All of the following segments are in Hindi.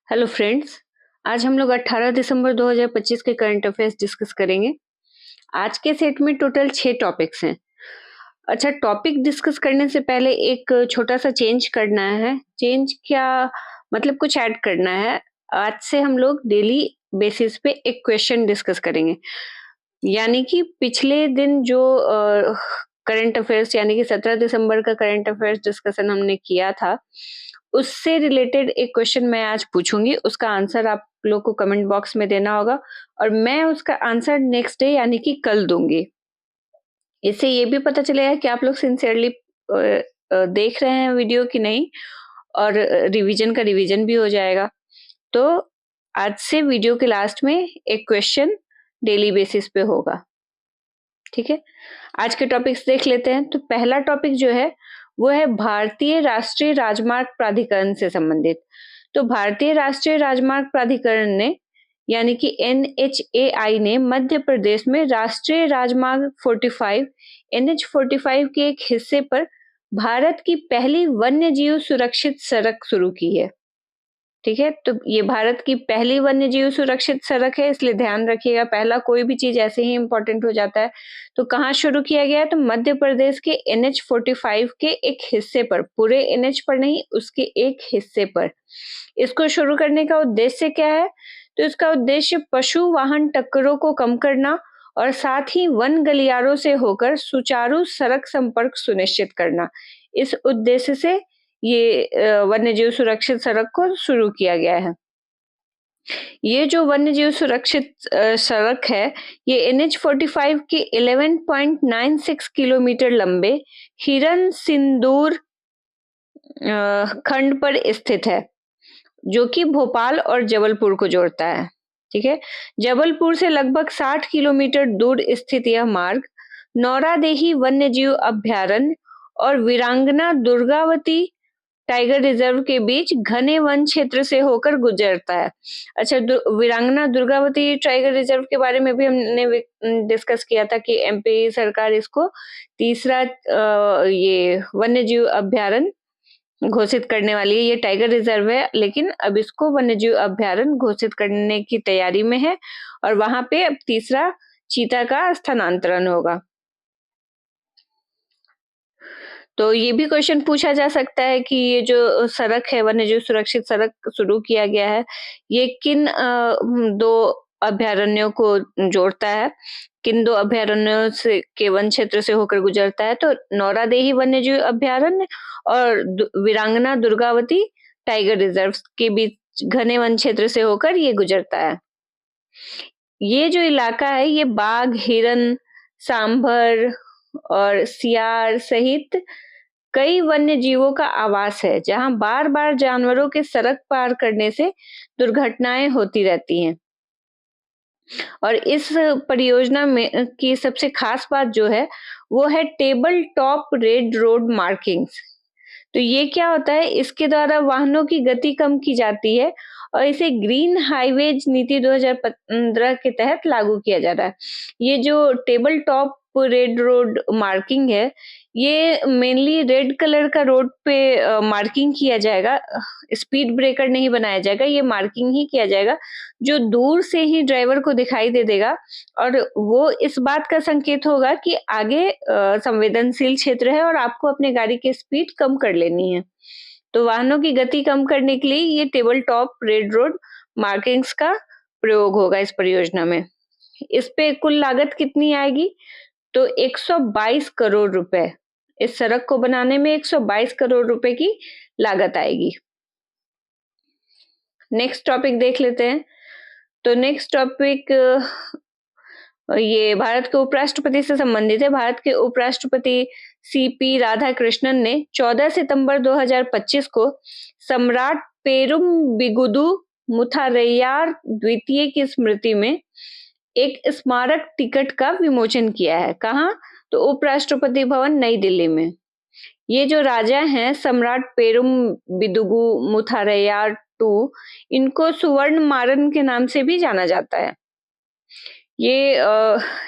Hello friends. आज हम लोग 18 दिसंबर 2025 के करंट अफेयर्स डिस्कस करेंगे। आज के सेट में टोटल 6 टॉपिक्स हैं। अच्छा, टॉपिक डिस्कस करने से पहले एक छोटा सा चेंज करना है। चेंज क्या मतलब, कुछ ऐड करना है। आज से हम लोग डेली बेसिस पे एक क्वेश्चन डिस्कस करेंगे। यानी कि पिछले दिन जो करंट अफेयर्स यानी कि 17 दिसंबर का करंट अफेयर्स डिस्कशन हमने किया था, उससे रिलेटेड एक क्वेश्चन मैं आज पूछूंगी। उसका आंसर आप लोग को कमेंट बॉक्स में देना होगा और मैं उसका आंसर नेक्स्ट डे यानी कि कल दूंगी। इससे ये भी पता चलेगा कि आप लोग सिंसियरली देख रहे हैं वीडियो कि नहीं, और रिवीजन का रिवीजन भी हो जाएगा। तो आज से वीडियो के लास्ट में एक क्वेश्चन डेली बेसिस पे होगा। ठीक है, आज के टॉपिक्स देख लेते हैं। तो पहला टॉपिक जो है वो है भारतीय राष्ट्रीय राजमार्ग प्राधिकरण से संबंधित। तो भारतीय राष्ट्रीय राजमार्ग प्राधिकरण ने यानी कि NHAI ने मध्य प्रदेश में राष्ट्रीय राजमार्ग 45 NH45 के एक हिस्से पर भारत की पहली वन्य जीव सुरक्षित सड़क शुरू की है। ठीक है, तो ये भारत की पहली वन्य जीव सुरक्षित सड़क है, इसलिए ध्यान रखिएगा। पहला कोई भी चीज ऐसे ही इंपॉर्टेंट हो जाता है। तो कहाँ शुरू किया गया है? तो मध्य प्रदेश के NH45 के एक हिस्से पर, पूरे NH पर नहीं, उसके एक हिस्से पर। इसको शुरू करने का उद्देश्य क्या है? तो इसका उद्देश्य पशु वाहन टक्करों को कम करना और साथ ही वन गलियारों से होकर सुचारू सड़क संपर्क सुनिश्चित करना। इस उद्देश्य से ये वन्यजीव सुरक्षित सड़क को शुरू किया गया है। ये जो वन्यजीव सुरक्षित सड़क है, ये NH45 के 11.96 किलोमीटर लंबे हिरन सिंदूर खंड पर स्थित है, जो कि भोपाल और जबलपुर को जोड़ता है। ठीक है, जबलपुर से लगभग 60 किलोमीटर दूर स्थित यह मार्ग नौरादेही वन्यजीव अभ्यारण्य और वीरांगना दुर्गावती टाइगर रिजर्व के बीच घने वन क्षेत्र से होकर गुजरता है। अच्छा, वीरांगना दुर्गावती टाइगर रिजर्व के बारे में भी हमने डिस्कस किया था कि MP सरकार इसको तीसरा ये वन्यजीव अभ्यारण्य घोषित करने वाली है। ये टाइगर रिजर्व है, लेकिन अब इसको वन्यजीव अभ्यारण्य घोषित करने की तैयारी में है और वहां पे अब तीसरा चीता का स्थानांतरण होगा। तो ये भी क्वेश्चन पूछा जा सकता है कि ये जो सड़क है, वन्यजीव सुरक्षित सड़क शुरू किया गया है, ये किन दो अभ्यारण्यों को जोड़ता है, किन दो अभ्यारण्यों से के वन क्षेत्र से होकर गुजरता है? तो नौरादेही वन्यजीव अभ्यारण्य और वीरांगना दुर्गावती टाइगर रिजर्व के बीच घने वन क्षेत्र से होकर ये गुजरता है। ये जो इलाका है, ये बाघ, हिरन, सांभर और सियार सहित कई वन्य जीवों का आवास है, जहां बार बार जानवरों के सड़क पार करने से दुर्घटनाएं होती रहती हैं। और इस परियोजना में की सबसे खास बात जो है वो है table top red road markings. तो ये क्या होता है? इसके द्वारा वाहनों की गति कम की जाती है और इसे ग्रीन हाईवेज नीति 2015 के तहत लागू किया जा रहा है। ये जो table top red road marking है, ये मेनली रेड कलर का रोड पे मार्किंग किया जाएगा। स्पीड ब्रेकर नहीं बनाया जाएगा, ये मार्किंग ही किया जाएगा, जो दूर से ही ड्राइवर को दिखाई दे देगा और वो इस बात का संकेत होगा कि आगे संवेदनशील क्षेत्र है और आपको अपने गाड़ी की स्पीड कम कर लेनी है। तो वाहनों की गति कम करने के लिए ये table top red road markings का प्रयोग होगा इस परियोजना में। इस पे कुल लागत कितनी आएगी? तो 122 करोड़ रुपए। इस सड़क को बनाने में 122 करोड़ रुपए की लागत आएगी। नेक्स्ट टॉपिक देख लेते हैं। तो नेक्स्ट टॉपिक ये भारत के उपराष्ट्रपति से संबंधित है। भारत के उपराष्ट्रपति CP राधाकृष्णन ने 14 सितंबर 2025 को सम्राट पेरुम्बिगुदु मुथारैयार द्वितीय की स्मृति में एक स्मारक टिकट का विमोचन किया है। कहाँ? तो उपराष्ट्रपति भवन, नई दिल्ली में। ये जो राजा हैं सम्राट पेरुम्बिदुगु मुथारैयार II, इनको सुवर्ण मारन के नाम से भी जाना जाता है। ये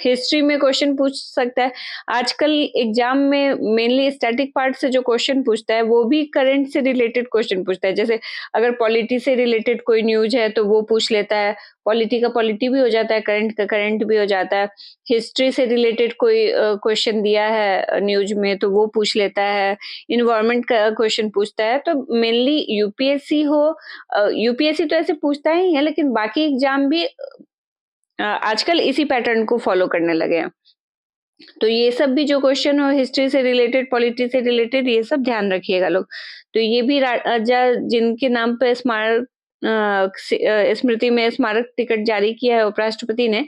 हिस्ट्री में क्वेश्चन पूछ सकता है। आजकल एग्जाम में मेनली स्टैटिक पार्ट से जो क्वेश्चन पूछता है वो भी करंट से रिलेटेड क्वेश्चन पूछता है। जैसे अगर पॉलिटी से रिलेटेड कोई न्यूज है तो वो पूछ लेता है, पॉलिटी का पॉलिटी भी हो जाता है, करंट का करंट भी हो जाता है। हिस्ट्री से रिलेटेड कोई क्वेश्चन दिया है न्यूज में तो वो पूछ लेता है, इन्वायरमेंट का क्वेश्चन पूछता है। तो मेनली यूपीएससी यूपीएससी तो ऐसे पूछता ही है, लेकिन बाकी एग्जाम भी आजकल इसी पैटर्न को फॉलो करने लगे हैं। तो ये सब भी जो क्वेश्चन हो हिस्ट्री से रिलेटेड, पॉलिटी से रिलेटेड, ये सब ध्यान रखिएगा लोग। तो ये भी राजा जिनके नाम पे स्मृति में स्मारक टिकट जारी किया है उपराष्ट्रपति ने,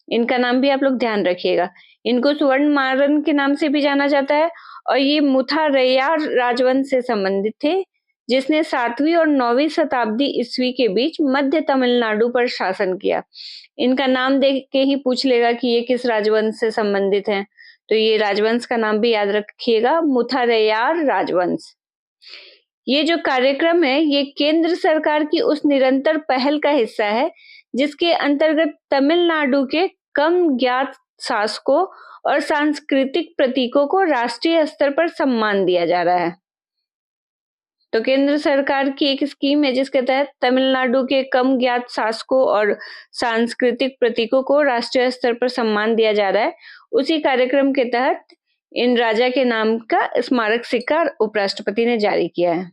इनका नाम भी आप लोग ध्यान रखिएगा। इनको स्वर्ण मारन के नाम से भी जाना जाता है और ये मुथारैयार राजवंश से संबंधित थे, जिसने 7वीं और 9वीं शताब्दी ईस्वी के बीच मध्य तमिलनाडु पर शासन किया। इनका नाम देख के ही पूछ लेगा कि ये किस राजवंश से संबंधित हैं। तो ये राजवंश का नाम भी याद रखिएगा, मुथारैयार राजवंश। ये जो कार्यक्रम है ये केंद्र सरकार की उस निरंतर पहल का हिस्सा है जिसके अंतर्गत तमिलनाडु के कम ज्ञात शासकों और सांस्कृतिक प्रतीकों को राष्ट्रीय स्तर पर सम्मान दिया जा रहा है। तो केंद्र सरकार की एक स्कीम है जिसके तहत तमिलनाडु के कम ज्ञात शासकों और सांस्कृतिक प्रतीकों को राष्ट्रीय स्तर पर सम्मान दिया जा रहा है। उसी कार्यक्रम के तहत इन राजा के नाम का स्मारक सिक्का उपराष्ट्रपति ने जारी किया है।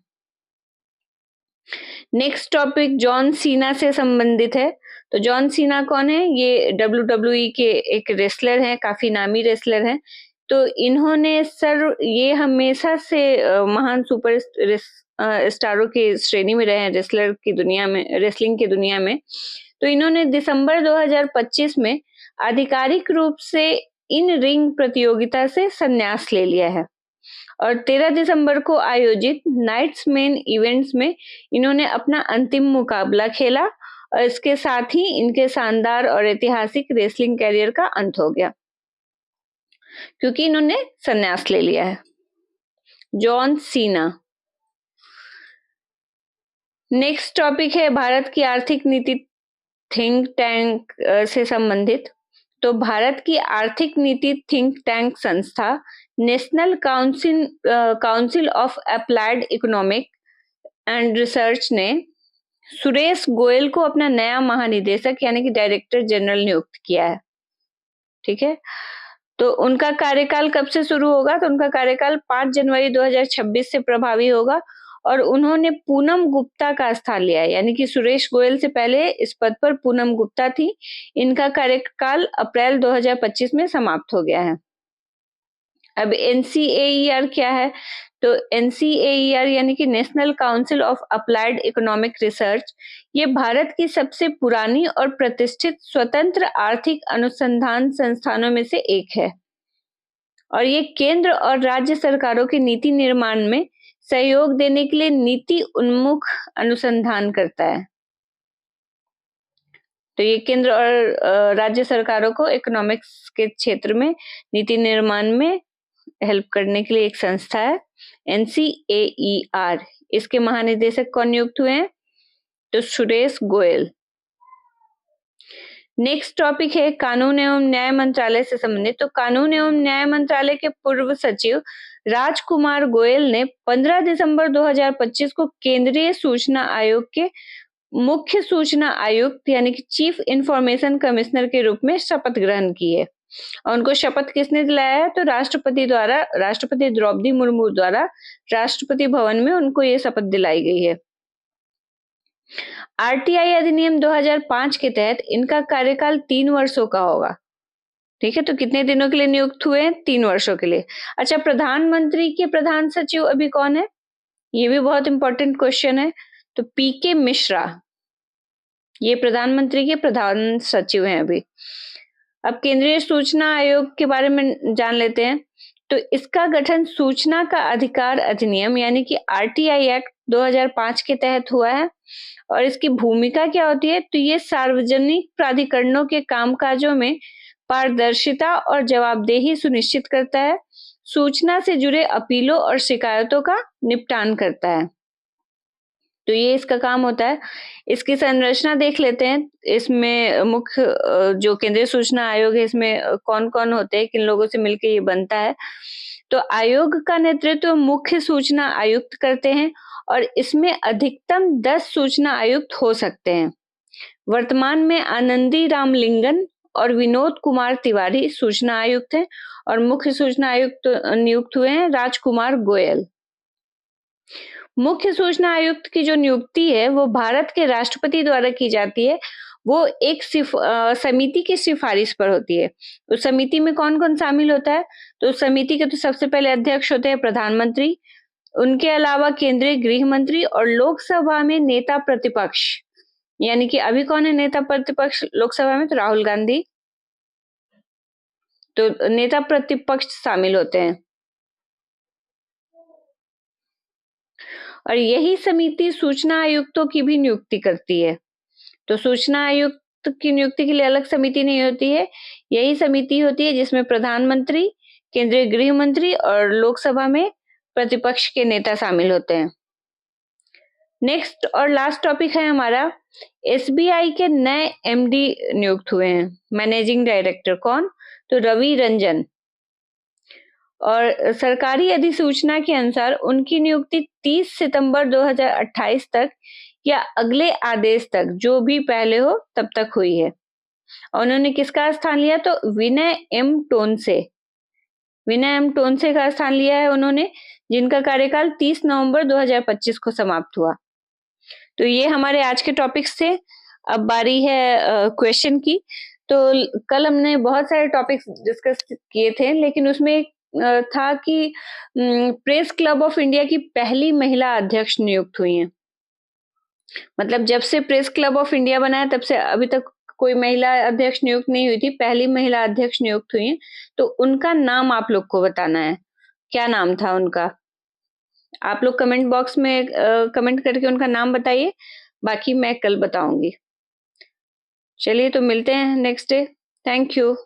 नेक्स्ट टॉपिक जॉन सीना से संबंधित है। तो जॉन सीना कौन है? ये WWE के एक रेसलर हैं, काफी नामी रेसलर हैं। तो इन्होंने ये हमेशा से महान सुपर स्टारों की श्रेणी में रहे हैं रेसलर की दुनिया में, रेसलिंग की दुनिया में। तो इन्होंने दिसंबर 2025 में आधिकारिक रूप से इन रिंग प्रतियोगिता से संन्यास ले लिया है और 13 दिसंबर को आयोजित नाइट्स मेन इवेंट्स में इन्होंने अपना अंतिम मुकाबला खेला और इसके साथ ही इनके शानदार और ऐतिहासिक रेसलिंग कैरियर का अंत हो गया क्योंकि इन्होंने संन्यास ले लिया है। John Cena. नेक्स्ट टॉपिक है भारत की आर्थिक नीति थिंक टैंक से संबंधित। तो भारत की आर्थिक नीति थिंक टैंक संस्था national council of applied economic and research ने सुरेश गोयल को अपना नया महानिदेशक यानी कि डायरेक्टर जनरल नियुक्त किया है। ठीक है, तो उनका कार्यकाल कब से शुरू होगा? तो उनका कार्यकाल 5 जनवरी 2026 से प्रभावी होगा और उन्होंने पूनम गुप्ता का स्थान लिया है, यानी कि सुरेश गोयल से पहले इस पद पर पूनम गुप्ता थी। इनका कार्यकाल अप्रैल 2025 में समाप्त हो गया है। अब NCAER क्या है? तो NCAER यानी कि national council of applied economic research, ये भारत की सबसे पुरानी और प्रतिष्ठित स्वतंत्र आर्थिक अनुसंधान संस्थानों में से एक है और ये केंद्र और राज्य सरकारों के नीति निर्माण में सहयोग देने के लिए नीति उन्मुख अनुसंधान करता है। तो ये केंद्र और राज्य सरकारों को इकोनॉमिक्स के क्षेत्र में नीति निर्माण में हेल्प करने के लिए एक संस्था है NCAER। इसके महानिदेशक कौन नियुक्त हुए हैं? तो सुरेश गोयल। नेक्स्ट टॉपिक है कानून एवं न्याय मंत्रालय से संबंधित। तो कानून एवं न्याय मंत्रालय के पूर्व सचिव राजकुमार गोयल ने 15 दिसंबर 2025 को केंद्रीय सूचना आयोग के मुख्य सूचना आयुक्त यानी कि चीफ इंफॉर्मेशन कमिश्नर के रूप में शपथ ग्रहण की है और उनको शपथ किसने दिलाया है? तो राष्ट्रपति द्रौपदी मुर्मू द्वारा राष्ट्रपति भवन में उनको ये शपथ दिलाई गई है। RTI अधिनियम 2005 के तहत इनका कार्यकाल 3 वर्षों का होगा। ठीक है, तो कितने दिनों के लिए नियुक्त हुए हैं? 3 वर्षों के लिए। अच्छा, प्रधानमंत्री के प्रधान सचिव अभी कौन है? ये भी बहुत इंपॉर्टेंट क्वेश्चन है। तो PK मिश्रा, ये प्रधानमंत्री के प्रधान सचिव हैं अभी। अब केंद्रीय सूचना आयोग के बारे में जान लेते हैं। तो इसका गठन सूचना का अधिकार अधिनियम यानी कि RTI एक्ट 2005 के तहत हुआ है और इसकी भूमिका क्या होती है? तो ये सार्वजनिक प्राधिकरणों के कामकाजों में पारदर्शिता और जवाबदेही सुनिश्चित करता है, सूचना से जुड़े अपीलों और शिकायतों का निपटान करता है। तो ये इसका काम होता है। इसकी संरचना देख लेते हैं। इसमें मुख्य जो केंद्रीय सूचना आयोग है, इसमें कौन-कौन होते हैं, किन लोगों से मिलके ये बनता है। तो आयोग का नेतृत्व मुख्य सूचना आयुक्त करते हैं और इसमें अधिकतम 10 सूचना आयुक्त हो सकते हैं। वर्तमान में आनंदी रामलिंगन और विनोद कुमार तिवारी सूचना आयुक्त हैं और मुख्य सूचना आयुक्त नियुक्त हुए हैं राजकुमार गोयल। मुख्य सूचना आयुक्त की जो नियुक्ति है वो भारत के राष्ट्रपति द्वारा की जाती है। वो एक समिति की सिफारिश पर होती है। उस समिति में कौन-कौन शामिल होता है? तो उस समिति के तो सबसे पहले अध्यक्ष होते हैं प्रधानमंत्री, उनके अलावा केंद्रीय गृह मंत्री और लोकसभा में नेता प्रतिपक्ष। यानी कि अभी कौन है नेता प्रतिपक्ष लोकसभा में? तो राहुल गांधी। तो नेता प्रतिपक्ष शामिल होते हैं और यही समिति सूचना आयुक्तों की भी नियुक्ति करती है। तो सूचना आयुक्त की नियुक्ति के लिए अलग समिति नहीं होती है, यही समिति होती है जिसमें प्रधानमंत्री, केंद्रीय गृह मंत्री और लोकसभा में प्रतिपक्ष के नेता शामिल होते हैं। नेक्स्ट और लास्ट टॉपिक है हमारा, एसबीआई के नए एमडी नियुक्त हुए हैं, मैनेजिंग डायरेक्टर। कौन? तो रवि रंजन। और सरकारी अधिसूचना के अनुसार उनकी नियुक्ति 30 सितंबर 2028 तक या अगले आदेश तक, जो भी पहले हो तब तक हुई है। और उन्होंने किसका स्थान लिया? तो विनय एम टोनसे। विनय एम टोनसे का स्थान लिया है उन्होंने, जिनका कार्यकाल 30 नवंबर 2025 को समाप्त हुआ। तो ये हमारे आज के टॉपिक्स थे। अब बारी है क्वेश्चन की। तो कल हमने बहुत सारे टॉपिक्स डिस्कस किए थे, लेकिन उसमें एक था कि प्रेस क्लब ऑफ इंडिया की पहली महिला अध्यक्ष नियुक्त हुई हैं। मतलब जब से प्रेस क्लब ऑफ इंडिया बना है तब से अभी तक कोई महिला अध्यक्ष नियुक्त नहीं हुई थी, पहली महिला अध्यक्ष नियुक्त हुई है। तो उनका नाम आप लोग को बताना है, क्या नाम था उनका? आप लोग कमेंट बॉक्स में कमेंट करके उनका नाम बताइए, बाकी मैं कल बताऊंगी। चलिए, तो मिलते हैं नेक्स्ट डे। Thank you.